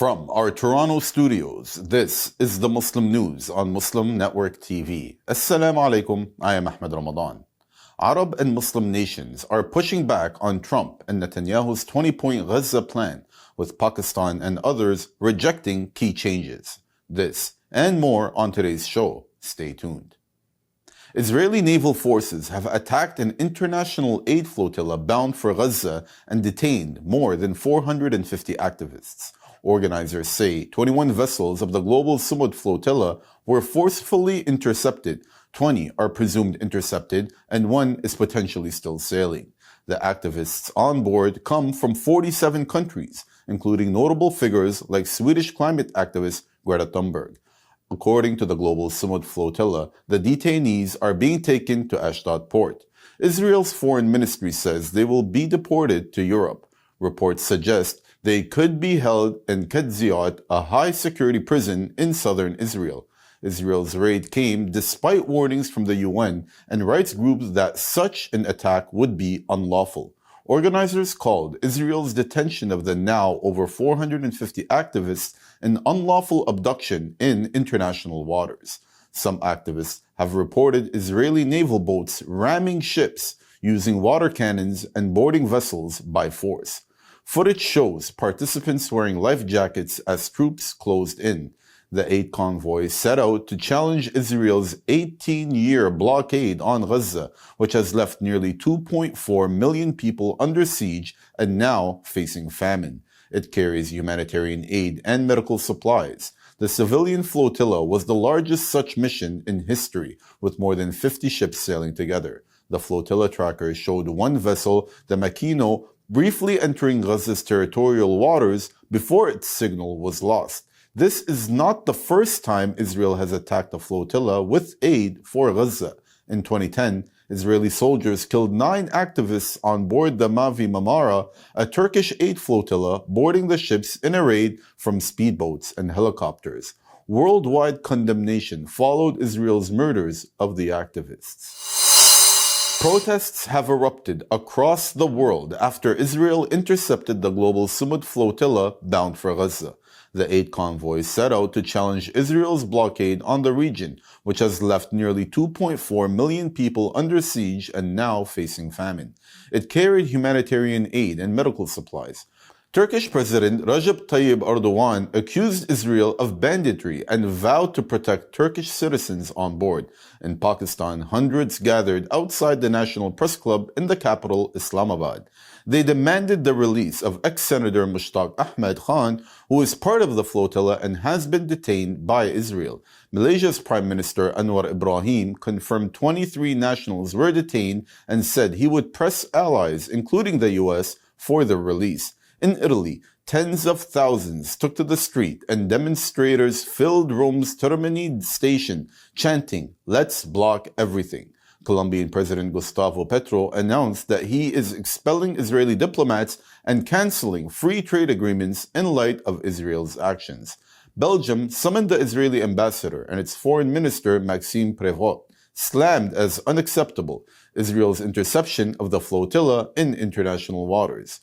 From our Toronto studios, this is the Muslim News on Muslim Network TV. Assalamu alaikum, I am Ahmed Ramadan. Arab and Muslim nations are pushing back on Trump and Netanyahu's 20-point Gaza plan, with Pakistan and others rejecting key changes. This and more on today's show. Stay tuned. Israeli naval forces have attacked an international aid flotilla bound for Gaza and detained more than 450 activists. Organizers say 21 vessels of the global Sumud flotilla were forcefully intercepted, 20 are presumed intercepted, and 1 is potentially still sailing. The activists on board come from 47 countries, including notable figures like Swedish climate activist Greta Thunberg. According to the global Sumud flotilla, the detainees are being taken to Ashdod port. Israel's foreign ministry says they will be deported to Europe. Reports suggest they could be held in Ketziot, a high-security prison in southern Israel. Israel's raid came despite warnings from the UN and rights groups that such an attack would be unlawful. Organizers called Israel's detention of the now over 450 activists an unlawful abduction in international waters. Some activists have reported Israeli naval boats ramming ships, using water cannons and boarding vessels by force. Footage shows participants wearing life jackets as troops closed in. The aid convoy set out to challenge Israel's 18-year blockade on Gaza, which has left nearly 2.4 million people under siege and now facing famine. It carries humanitarian aid and medical supplies. The civilian flotilla was the largest such mission in history, with more than 50 ships sailing together. The flotilla tracker showed one vessel, the Makino, briefly entering Gaza's territorial waters before its signal was lost. This is not the first time Israel has attacked a flotilla with aid for Gaza. In 2010, Israeli soldiers killed 9 activists on board the Mavi Marmara, a Turkish aid flotilla boarding the ships in a raid from speedboats and helicopters. Worldwide condemnation followed Israel's murders of the activists. Protests have erupted across the world after Israel intercepted the global Sumud flotilla bound for Gaza. The aid convoy set out to challenge Israel's blockade on the region, which has left nearly 2.4 million people under siege and now facing famine. It carried humanitarian aid and medical supplies. Turkish President Recep Tayyip Erdogan accused Israel of banditry and vowed to protect Turkish citizens on board. In Pakistan, hundreds gathered outside the National Press Club in the capital, Islamabad. They demanded the release of ex-Senator Mushtaq Ahmed Khan, who is part of the flotilla and has been detained by Israel. Malaysia's Prime Minister Anwar Ibrahim confirmed 23 nationals were detained and said he would press allies, including the US, for their release. In Italy, tens of thousands took to the street and demonstrators filled Rome's Termini station, chanting, "Let's block everything." Colombian President Gustavo Petro announced that he is expelling Israeli diplomats and canceling free trade agreements in light of Israel's actions. Belgium summoned the Israeli ambassador and its foreign minister Maxime Prévost, slammed as unacceptable Israel's interception of the flotilla in international waters.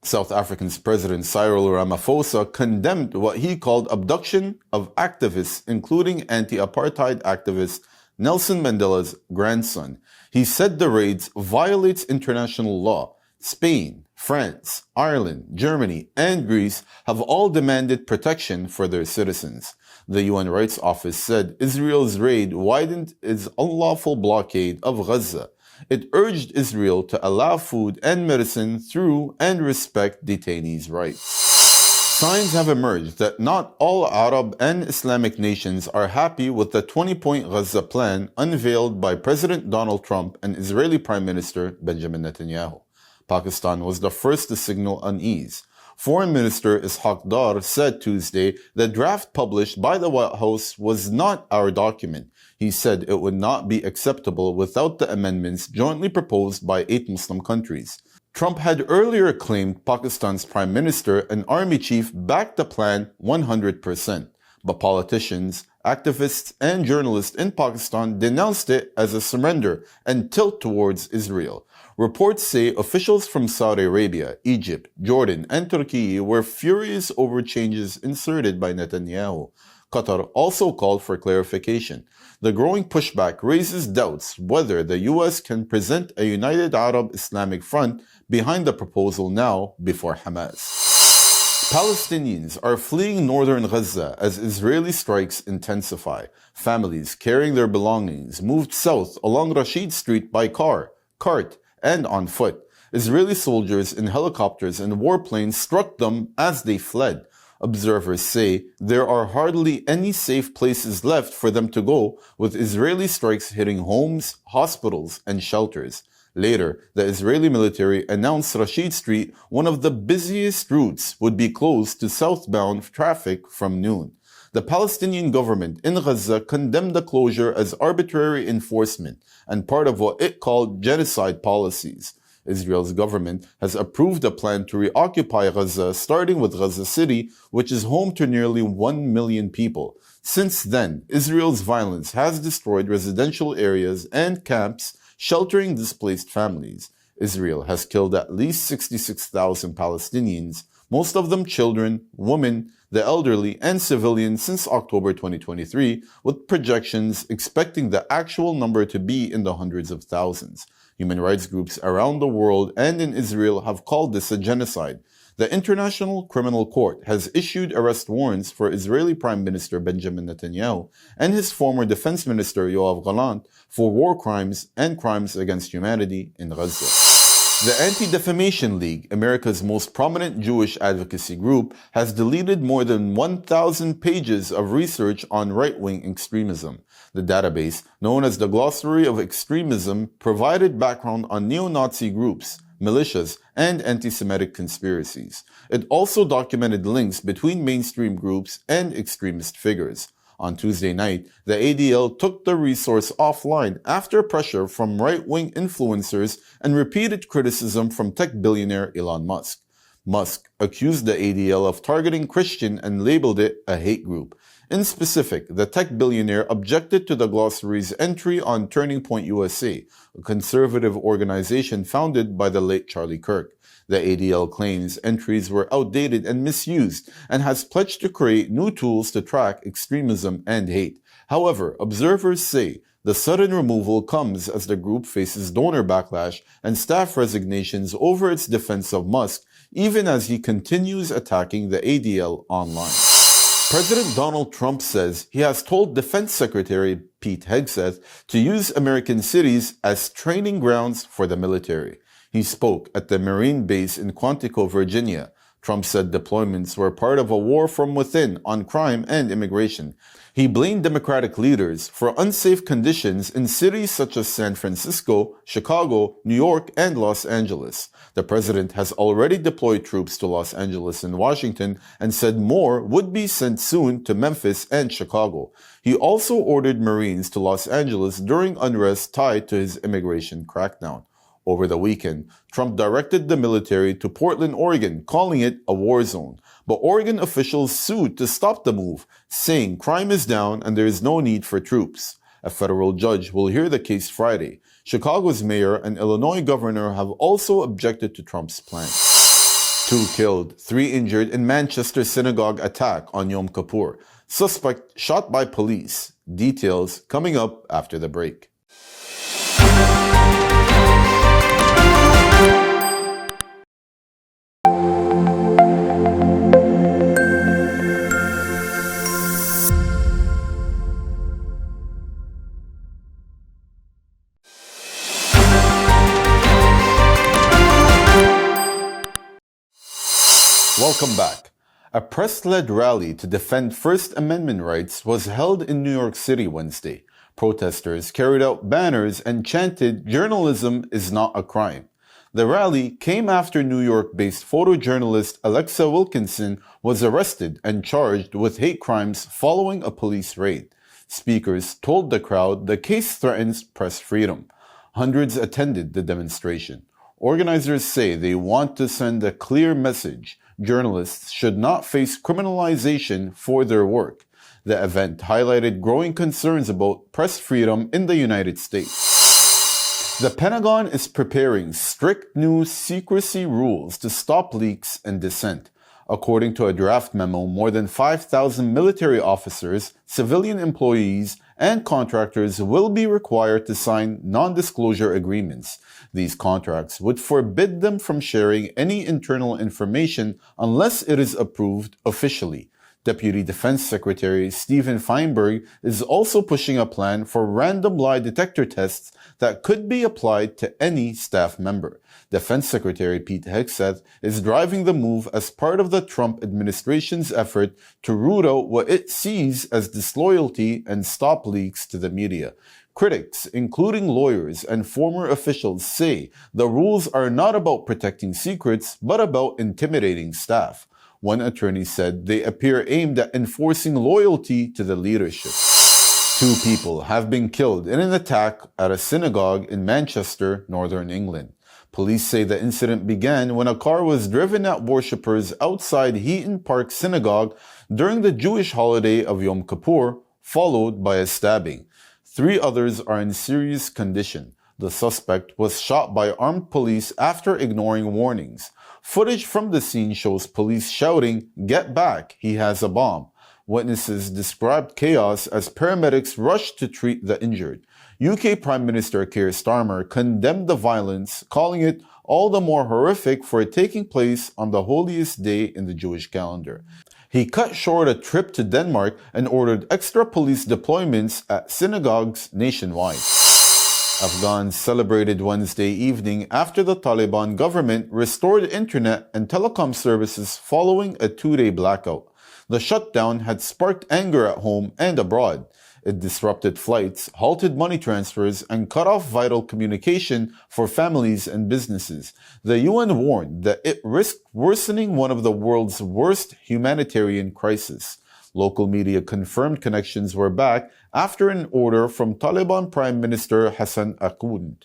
South Africa's President Cyril Ramaphosa condemned what he called abduction of activists, including anti-apartheid activist Nelson Mandela's grandson. He said the raids violates international law. Spain, France, Ireland, Germany, and Greece have all demanded protection for their citizens. The UN Rights Office said Israel's raid widened its unlawful blockade of Gaza. It urged Israel to allow food and medicine through and respect detainees' rights. Signs have emerged that not all Arab and Islamic nations are happy with the 20-point Gaza plan unveiled by President Donald Trump and Israeli Prime Minister Benjamin Netanyahu. Pakistan was the first to signal unease. Foreign Minister Ishaq Dar said Tuesday the draft published by the White House was not our document. He said it would not be acceptable without the amendments jointly proposed by 8 Muslim countries. Trump had earlier claimed Pakistan's Prime Minister and Army Chief backed the plan 100%, but politicians, activists, and journalists in Pakistan denounced it as a surrender and tilt towards Israel. Reports say officials from Saudi Arabia, Egypt, Jordan, and Turkey were furious over changes inserted by Netanyahu. Qatar also called for clarification. The growing pushback raises doubts whether the US can present a united Arab Islamic front behind the proposal now before Hamas. Palestinians are fleeing northern Gaza as Israeli strikes intensify. Families carrying their belongings moved south along Rashid Street by car, cart, and on foot. Israeli soldiers in helicopters and warplanes struck them as they fled. Observers say there are hardly any safe places left for them to go, with Israeli strikes hitting homes, hospitals, and shelters. Later, the Israeli military announced Rashid Street, one of the busiest routes, would be closed to southbound traffic from noon. The Palestinian government in Gaza condemned the closure as arbitrary enforcement and part of what it called genocide policies. Israel's government has approved a plan to reoccupy Gaza, starting with Gaza City, which is home to nearly 1 million people. Since then, Israel's violence has destroyed residential areas and camps, sheltering displaced families. Israel has killed at least 66,000 Palestinians, most of them children, women, the elderly, and civilians since October 2023, with projections expecting the actual number to be in the hundreds of thousands. Human rights groups around the world and in Israel have called this a genocide. The International Criminal Court has issued arrest warrants for Israeli Prime Minister Benjamin Netanyahu and his former Defense Minister Yoav Gallant for war crimes and crimes against humanity in Gaza. The Anti-Defamation League, America's most prominent Jewish advocacy group, has deleted more than 1,000 pages of research on right-wing extremism. The database, known as the Glossary of Extremism, provided background on neo-Nazi groups, militias, and anti-Semitic conspiracies. It also documented links between mainstream groups and extremist figures. On Tuesday night, the ADL took the resource offline after pressure from right-wing influencers and repeated criticism from tech billionaire Elon Musk. Musk accused the ADL of targeting Christian and labeled it a hate group. In specific, the tech billionaire objected to the glossary's entry on Turning Point USA, a conservative organization founded by the late Charlie Kirk. The ADL claims entries were outdated and misused and has pledged to create new tools to track extremism and hate. However, observers say the sudden removal comes as the group faces donor backlash and staff resignations over its defense of Musk, even as he continues attacking the ADL online. President Donald Trump says he has told Defense Secretary Pete Hegseth to use American cities as training grounds for the military. He spoke at the Marine base in Quantico, Virginia. Trump said deployments were part of a war from within on crime and immigration. He blamed Democratic leaders for unsafe conditions in cities such as San Francisco, Chicago, New York, and Los Angeles. The president has already deployed troops to Los Angeles and Washington and said more would be sent soon to Memphis and Chicago. He also ordered Marines to Los Angeles during unrest tied to his immigration crackdown. Over the weekend, Trump directed the military to Portland, Oregon, calling it a war zone. But Oregon officials sued to stop the move, saying crime is down and there is no need for troops. A federal judge will hear the case Friday. Chicago's mayor and Illinois governor have also objected to Trump's plan. 2 killed, 3 injured in Manchester synagogue attack on Yom Kippur. Suspect shot by police. Details coming up after the break. Welcome back. A press-led rally to defend First Amendment rights was held in New York City Wednesday. Protesters carried out banners and chanted, "Journalism is not a crime." The rally came after New York-based photojournalist Alexa Wilkinson was arrested and charged with hate crimes following a police raid. Speakers told the crowd the case threatens press freedom. Hundreds attended the demonstration. Organizers say they want to send a clear message. Journalists should not face criminalization for their work. The event highlighted growing concerns about press freedom in the United States. The Pentagon is preparing strict new secrecy rules to stop leaks and dissent. According to a draft memo, more than 5,000 military officers, civilian employees, and contractors will be required to sign non-disclosure agreements. These contracts would forbid them from sharing any internal information unless it is approved officially. Deputy Defense Secretary Stephen Feinberg is also pushing a plan for random lie detector tests that could be applied to any staff member. Defense Secretary Pete Hegseth is driving the move as part of the Trump administration's effort to root out what it sees as disloyalty and stop leaks to the media. Critics, including lawyers and former officials, say the rules are not about protecting secrets, but about intimidating staff. One attorney said they appear aimed at enforcing loyalty to the leadership. 2 people have been killed in an attack at a synagogue in Manchester, Northern England. Police say the incident began when a car was driven at worshippers outside Heaton Park Synagogue during the Jewish holiday of Yom Kippur, followed by a stabbing. 3 others are in serious condition. The suspect was shot by armed police after ignoring warnings. Footage from the scene shows police shouting, "Get back, he has a bomb." Witnesses described chaos as paramedics rushed to treat the injured. UK Prime Minister Keir Starmer condemned the violence, calling it all the more horrific for it taking place on the holiest day in the Jewish calendar. He cut short a trip to Denmark and ordered extra police deployments at synagogues nationwide. Afghans celebrated Wednesday evening after the Taliban government restored internet and telecom services following a 2-day blackout. The shutdown had sparked anger at home and abroad. It disrupted flights, halted money transfers, and cut off vital communication for families and businesses. The UN warned that it risked worsening one of the world's worst humanitarian crises. Local media confirmed connections were back after an order from Taliban Prime Minister Hassan Akhund.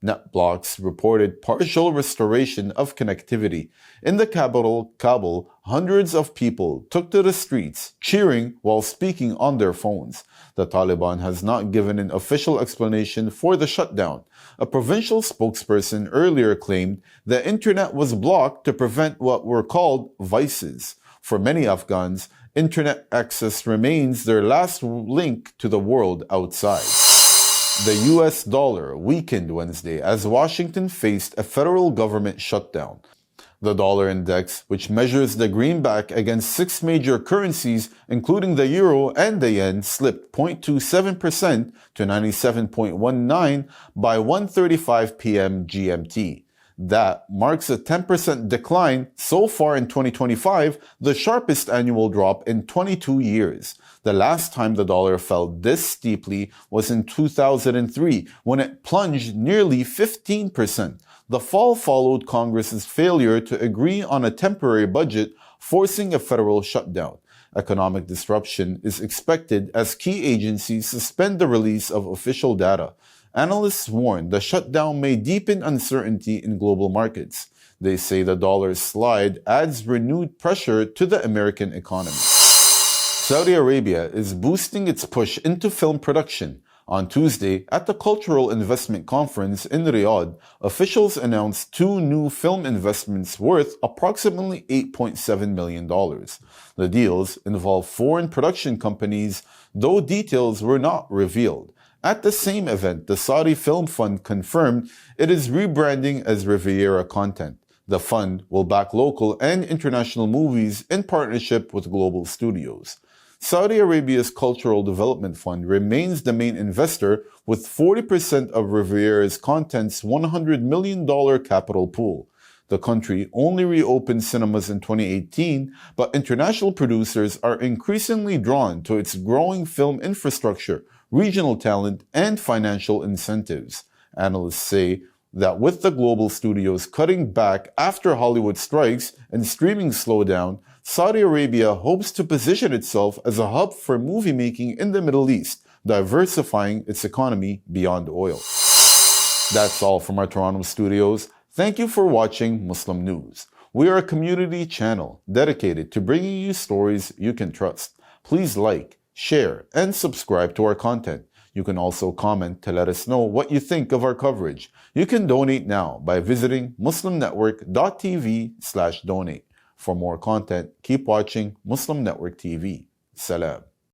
NetBlocks reported partial restoration of connectivity. In the capital, Kabul, hundreds of people took to the streets, cheering while speaking on their phones. The Taliban has not given an official explanation for the shutdown. A provincial spokesperson earlier claimed the internet was blocked to prevent what were called vices. For many Afghans, internet access remains their last link to the world outside. The US dollar weakened Wednesday as Washington faced a federal government shutdown. The dollar index, which measures the greenback against 6 major currencies, including the euro and the yen, slipped 0.27% to 97.19 by 1:35 p.m. GMT. That marks a 10% decline so far in 2025, the sharpest annual drop in 22 years. The last time the dollar fell this steeply was in 2003, when it plunged nearly 15%. The fall followed Congress's failure to agree on a temporary budget, forcing a federal shutdown. Economic disruption is expected as key agencies suspend the release of official data. Analysts warn the shutdown may deepen uncertainty in global markets. They say the dollar's slide adds renewed pressure to the American economy. Saudi Arabia is boosting its push into film production. On Tuesday, at the Cultural Investment Conference in Riyadh, officials announced 2 new film investments worth approximately $8.7 million. The deals involve foreign production companies, though details were not revealed. At the same event, the Saudi Film Fund confirmed it is rebranding as Riviera Content. The fund will back local and international movies in partnership with global studios. Saudi Arabia's Cultural Development Fund remains the main investor with 40% of Riviera's Content's $100 million capital pool. The country only reopened cinemas in 2018, but international producers are increasingly drawn to its growing film infrastructure, regional talent, and financial incentives. Analysts say that with the global studios cutting back after Hollywood strikes and streaming slowdown, Saudi Arabia hopes to position itself as a hub for movie making in the Middle East, diversifying its economy beyond oil. That's all from our Toronto studios. Thank you for watching Muslim News. We are a community channel dedicated to bringing you stories you can trust. Please like, share, and subscribe to our content. You can also comment to let us know what you think of our coverage. You can donate now by visiting muslimnetwork.tv/donate. For more content, keep watching Muslim Network TV. Salam.